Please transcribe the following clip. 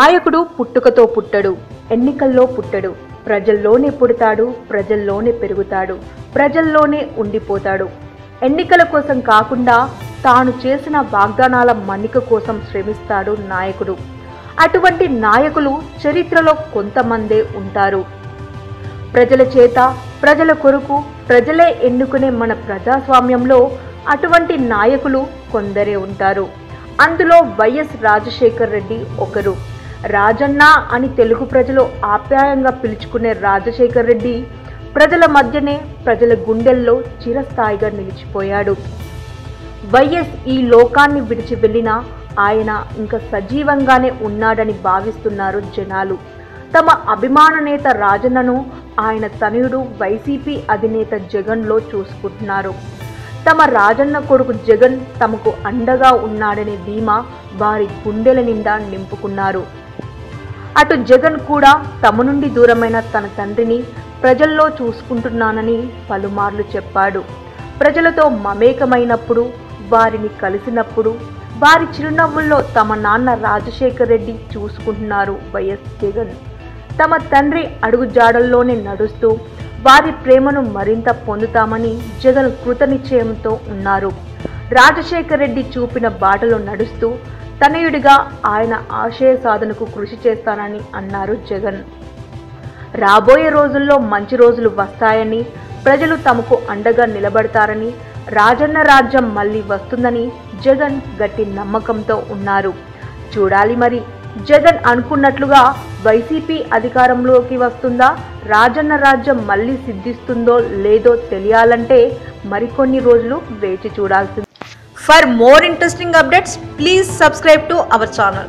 నాయకుడు పుట్టుకతో పుట్టడు, ఎన్నికల్లో పుట్టడు. ప్రజల్లోనే పుడతాడు, ప్రజల్లోనే పెరుగుతాడు, ప్రజల్లోనే ఉండిపోతాడు. ఎన్నికల కోసం కాకుండా తాను చేసిన వాగ్దానాల మన్నిక కోసం శ్రమిస్తాడు నాయకుడు. అటువంటి నాయకులు చరిత్రలో కొంతమందే ఉంటారు. ప్రజల చేత, ప్రజల కొరకు, ప్రజలే ఎన్నుకునే మన ప్రజాస్వామ్యంలో అటువంటి నాయకులు కొందరే ఉంటారు. అందులో వైఎస్ రాజశేఖర్ రెడ్డి ఒకరు. రాజన్న అని తెలుగు ప్రజలు ఆప్యాయంగా పిలుచుకునే రాజశేఖర్ రెడ్డి ప్రజల మధ్యనే, ప్రజల గుండెల్లో చిరస్థాయిగా నిలిచిపోయాడు. వైఎస్ ఈ లోకాన్ని విడిచి వెళ్ళినా ఆయన ఇంకా సజీవంగానే ఉన్నాడని భావిస్తున్నారు జనాలు. తమ అభిమాన నేత రాజన్నను ఆయన తనయుడు వైసీపీ అధినేత జగన్లో చూసుకుంటున్నారు. తమ రాజన్న కొడుకు జగన్ తమకు అండగా ఉన్నాడనే ధీమా వారి గుండెల నిండా నింపుకున్నారు. అటు జగన్ కూడా తమ నుండి దూరమైన తన తండ్రిని ప్రజల్లో చూసుకుంటున్నానని పలుమార్లు చెప్పాడు. ప్రజలతో మమేకమైనప్పుడు, వారిని కలిసినప్పుడు వారి చిరునవ్వుల్లో తమ నాన్న రాజశేఖర్ రెడ్డి చూసుకుంటున్నారు వైఎస్ జగన్. తమ తండ్రి అడుగుజాడల్లోనే నడుస్తూ వారి ప్రేమను మరింత పొందుతామని జగన్ కృతనిశ్చయంతో ఉన్నారు. రాజశేఖర్ రెడ్డి చూపిన బాటలో నడుస్తూ తనయుడిగా ఆయన ఆశయ సాధనకు కృషి చేస్తానని అన్నారు జగన్. రాబోయే రోజుల్లో మంచి రోజులు వస్తాయని, ప్రజలు తమకు అండగా నిలబడతారని, రాజన్న రాజ్యం మళ్ళీ వస్తుందని జగన్ గట్టి నమ్మకంతో ఉన్నారు. చూడాలి మరి జగన్ అనుకున్నట్లుగా వైసీపీ అధికారంలోకి వస్తుందా, రాజన్న రాజ్యం మళ్ళీ సిద్ధిస్తుందో లేదో తెలియాలంటే మరికొన్ని రోజులు వేచి చూడాల్సింది. For more interesting updates, please subscribe to our channel.